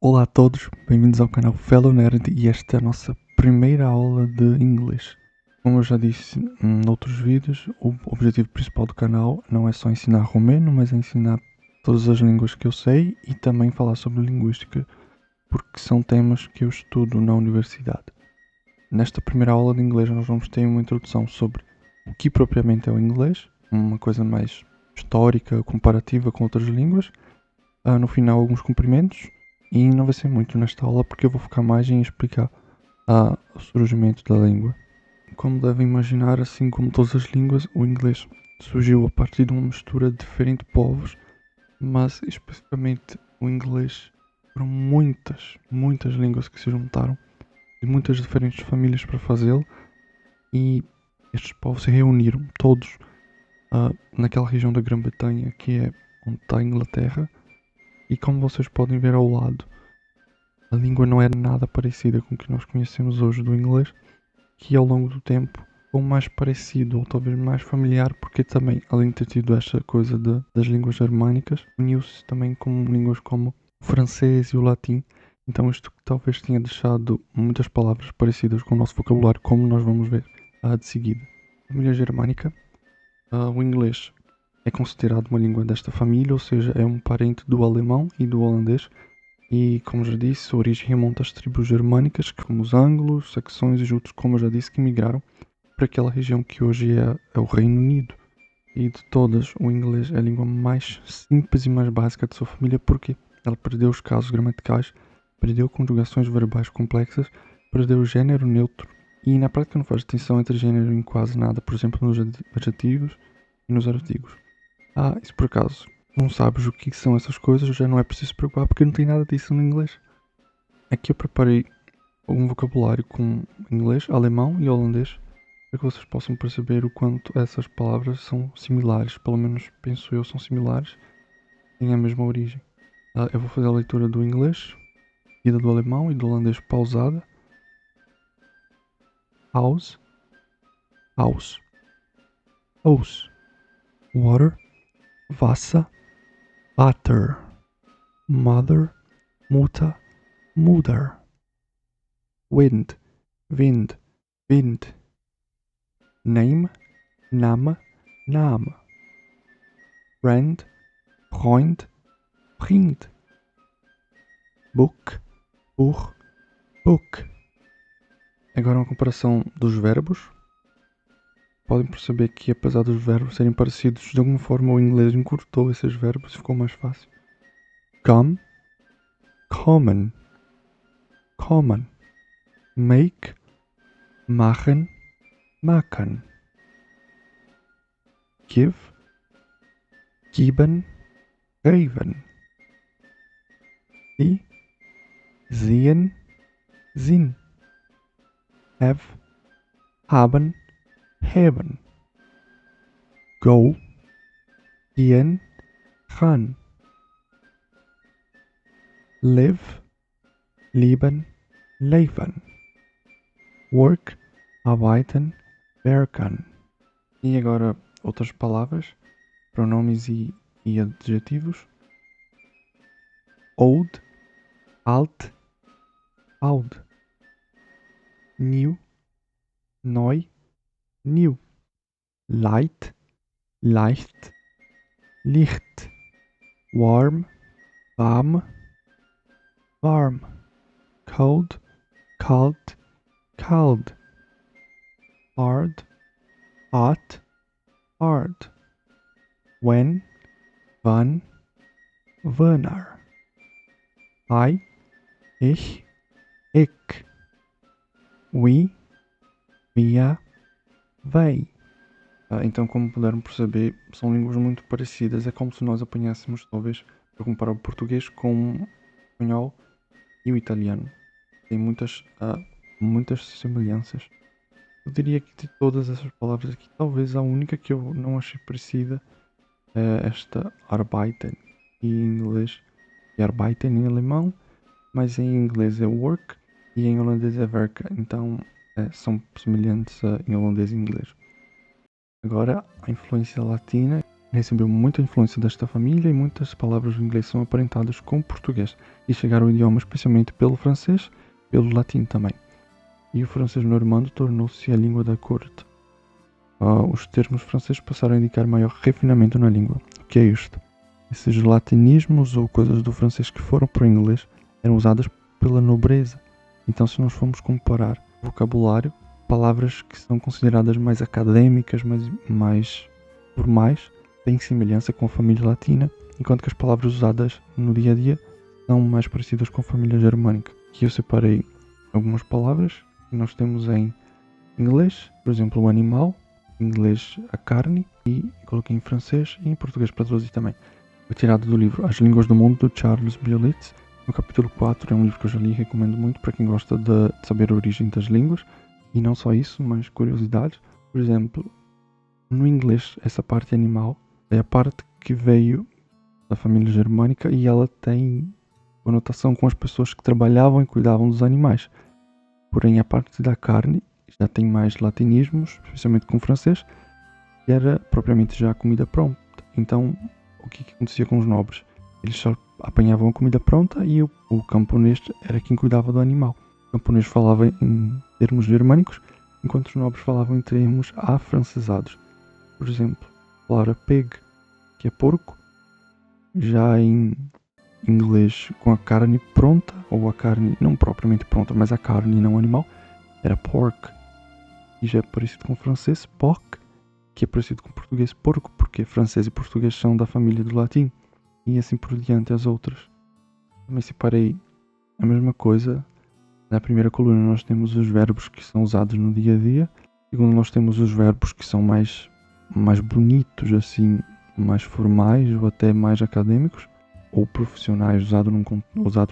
Olá a todos, bem-vindos ao canal Fellow Nerd e esta é a nossa primeira aula de inglês. Como eu já disse noutros vídeos, o objetivo principal do canal não é só ensinar romeno, mas é ensinar todas as línguas que eu sei e também falar sobre linguística, porque são temas que eu estudo na universidade. Nesta primeira aula de inglês nós vamos ter uma introdução sobre o que propriamente é o inglês, uma coisa mais histórica, comparativa com outras línguas. No final alguns cumprimentos e não vai ser muito nesta aula porque eu vou focar mais em explicar o surgimento da língua. Como devem imaginar, assim como todas as línguas, o inglês surgiu a partir de uma mistura de diferentes povos, mas especificamente o inglês foram muitas línguas que se juntaram de muitas diferentes famílias para fazê-lo e estes povos se reuniram todos naquela região da Grã-Bretanha que é onde está a Inglaterra. E como vocês podem ver ao lado, a língua não é nada parecida com o que nós conhecemos hoje do inglês, que ao longo do tempo ficou mais parecido ou talvez mais familiar, porque também, além de ter tido esta coisa das línguas germânicas, uniu-se também com línguas como o francês e o latim. Então isto talvez tenha deixado muitas palavras parecidas com o nosso vocabulário, como nós vamos ver de seguida. A família germânica, o inglês é considerado uma língua desta família, ou seja, é um parente do alemão e do holandês. E, como já disse, a origem remonta às tribos germânicas, como os anglos, saxões e jutos, como eu já disse, que migraram para aquela região que hoje é o Reino Unido. E de todas, o inglês é a língua mais simples e mais básica de sua família, porque ela perdeu os casos gramaticais, perdeu conjugações verbais complexas, perdeu o género neutro e na prática não faz distinção entre género em quase nada, por exemplo, nos adjetivos e nos artigos. E se por acaso não sabes o que são essas coisas, já não é preciso se preocupar porque não tem nada disso no inglês. Aqui eu preparei um vocabulário com inglês, alemão e holandês para que vocês possam perceber o quanto essas palavras são similares, pelo menos penso eu, são similares, têm a mesma origem. Eu vou fazer a leitura do inglês, seguida do alemão e do holandês pausada. House, house, house, water, Wasser, butter, mother, Mutter, Mutter, wind, wind, wind, name, Name, Name, friend, Freund, Vriend, book, Buch, book. Agora uma comparação dos verbos. Podem perceber que apesar dos verbos serem parecidos, de alguma forma o inglês encurtou esses verbos e ficou mais fácil. Come, common, common, make, machen, machen, give, geben, geben, see, sehen, sinn, have, haben, haben, go, gehen, gaan, live, leben, leven, work, arbeiten, werken. E agora outras palavras, pronomes e adjetivos. Old, alt, oud. New, neu, new. Light, leicht, licht. Warm, warm, warm. Cold, kalt, kalt. Hard, hot, hard. When, wann, wanneer. I, ich, ik. We, wir, wij. Então, como puderam perceber, são línguas muito parecidas. É como se nós apanhássemos, talvez, para comparar o português com o espanhol e o italiano. Tem muitas semelhanças. Eu diria que de todas essas palavras aqui, talvez a única que eu não achei parecida é esta arbeiten em inglês e arbeiten em alemão, mas em inglês é work e em holandês é werken. Então são semelhantes em holandês e inglês. Agora, a influência latina. recebeu muita influência desta família e muitas palavras do inglês são aparentadas com o português e chegaram ao idioma especialmente pelo francês, pelo latim também. E o francês normando tornou-se a língua da corte. Os termos franceses passaram a indicar maior refinamento na língua. O que é isto? Esses latinismos ou coisas do francês que foram para o inglês eram usadas pela nobreza. Então, se nós formos comparar o vocabulário, palavras que são consideradas mais académicas, mais formais, têm semelhança com a família latina, enquanto que as palavras usadas no dia a dia são mais parecidas com a família germânica. Aqui eu separei algumas palavras que nós temos em inglês, por exemplo, o animal, em inglês a carne, e coloquei em francês e em português para traduzir também. Foi tirado do livro As Línguas do Mundo, de Charles Biolitz, no capítulo 4, é um livro que eu já li e recomendo muito para quem gosta de saber a origem das línguas, e não só isso, mas curiosidades. Por exemplo, no inglês, essa parte animal é a parte que veio da família germânica e ela tem conotação com as pessoas que trabalhavam e cuidavam dos animais. Porém, a parte da carne já tem mais latinismos, especialmente com o francês, que era propriamente já a comida pronta. Então, o que acontecia com os nobres? Eles só apanhavam a comida pronta e o camponês era quem cuidava do animal. O camponês falava em termos germânicos, enquanto os nobres falavam em termos afrancesados. Por exemplo, a palavra pig, que é porco, já em inglês com a carne pronta, ou a carne não propriamente pronta, mas a carne e não animal, era pork. E já é parecido com o francês, porc, que é parecido com o português porco, porque francês e português são da família do latim, e assim por diante as outras. Também separei a mesma coisa. Na primeira coluna nós temos os verbos que são usados no dia a dia. Na segunda nós temos os verbos que são mais bonitos, assim, mais formais ou até mais académicos ou profissionais, usado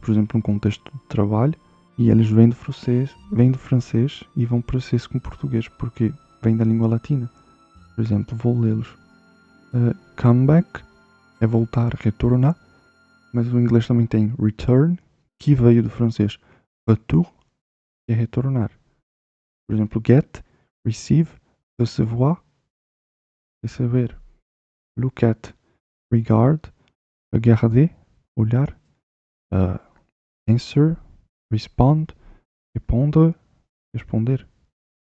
por exemplo num contexto de trabalho, e eles vêm do francês e vão para ser com português porque vêm da língua latina. Por exemplo, vou lê-los. Come back é voltar, retornar, mas o inglês também tem return, que veio do francês retour, que é retornar. Por exemplo, get, receive, recevoir, receber. Look at, regard, regarder, olhar. Answer, respond, responder.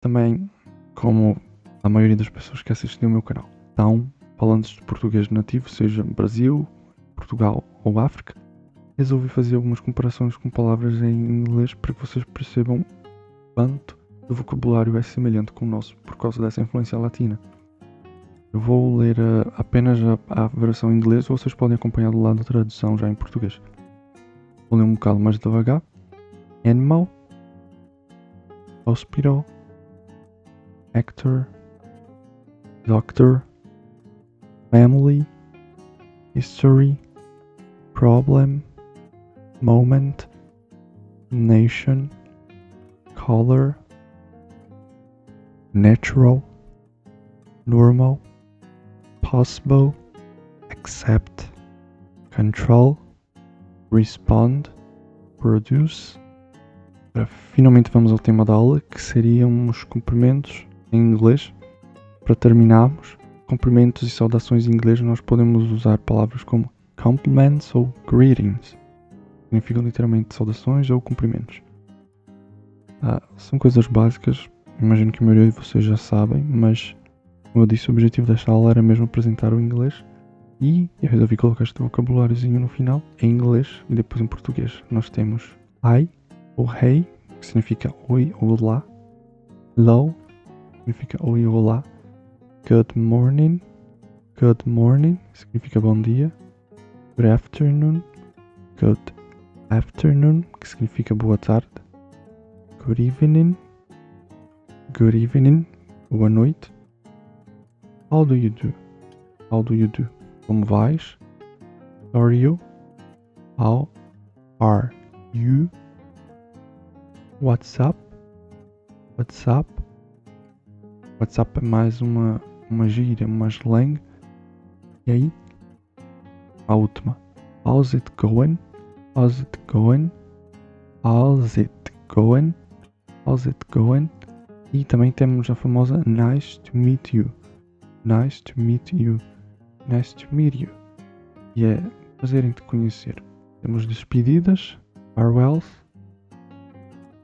Também, como a maioria das pessoas que assistem ao meu canal estão falantes de português nativo, seja Brasil, Portugal ou África, resolvi fazer algumas comparações com palavras em inglês para que vocês percebam quanto o vocabulário é semelhante com o nosso por causa dessa influência latina. Eu vou ler apenas a versão em inglês, ou vocês podem acompanhar do lado da tradução já em português. Vou ler um bocado mais devagar. Animal, hospital, actor, doctor, family, history, problem, moment, nation, color, natural, normal, possible, accept, control, respond, produce. Finalmente vamos ao tema da aula, que seriam os cumprimentos em inglês. Para terminarmos, cumprimentos e saudações em inglês, nós podemos usar palavras como compliments ou greetings. Significam literalmente saudações ou cumprimentos. São coisas básicas, imagino que a maioria de vocês já sabem, mas como eu disse, o objetivo desta aula era mesmo apresentar o inglês e eu resolvi colocar este vocabuláriozinho no final em inglês e depois em português. Nós temos hi ou hey, que significa oi ou olá. Hello, significa oi ou olá. Good morning, significa bom dia. Good afternoon, que significa boa tarde. Good evening, boa noite. How do you do? Como vais? How are you? How are you? What's up? WhatsApp é mais uma gíria, uma slang. E aí, a última. How's it going? E também temos a famosa nice to meet you. nice to meet you. E é prazer em te conhecer. Temos despedidas, farewells,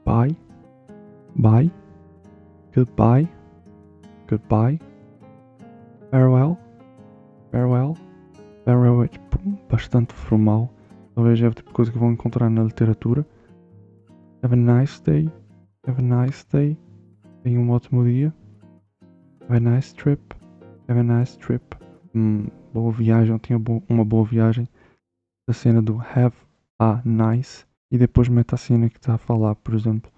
bye, bye, goodbye, goodbye, farewell, farewell. Farewell é tipo bastante formal. Talvez é o tipo de coisa que vão encontrar na literatura. Have a nice day. Have a nice day. Tenha um ótimo dia. Have a nice trip. Have a nice trip. Boa viagem. Tenha uma boa viagem. A cena do have a nice. E depois mete a cena que está a falar. Por exemplo,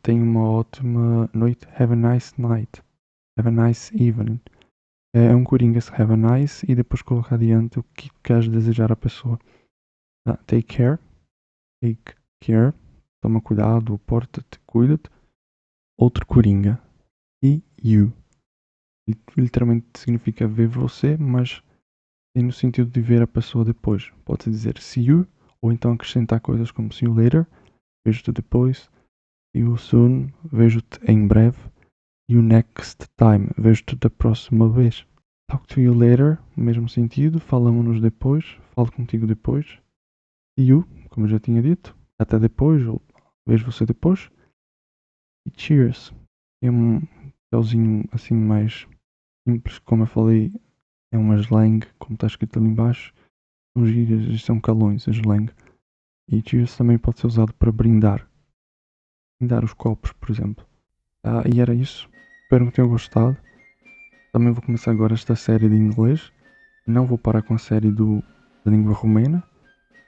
tenha uma ótima noite. Have a nice night. Have a nice evening. É um coringa se have a nice e depois colocar adiante o que queres desejar à pessoa. Take care. Take care. Toma cuidado, porta-te, cuida-te. Outro coringa. See you. Literalmente significa ver você, mas tem no sentido de ver a pessoa depois. Pode dizer see you, ou então acrescentar coisas como see you later, vejo-te depois, see you soon, vejo-te em breve, see you next time, vejo-te da próxima vez. Talk to you later, mesmo sentido, falamos-nos depois, falo contigo depois. See you, como eu já tinha dito, até depois, ou vejo você depois. E cheers. É um spellzinho assim mais simples, como eu falei, é uma slang, como está escrito ali embaixo. São gírias, são calões, a slang. E cheers também pode ser usado para brindar. Brindar os copos, por exemplo. E era isso. Espero que tenham gostado. Também vou começar agora esta série de inglês. Não vou parar com a série da língua romena.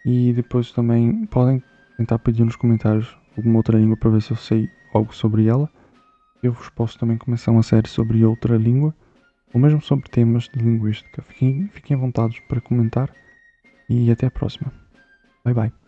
E depois também podem tentar pedir nos comentários alguma outra língua para ver se eu sei algo sobre ela. Eu vos posso também começar uma série sobre outra língua, ou mesmo sobre temas de linguística. Fiquem à vontade para comentar e até a próxima. Bye bye.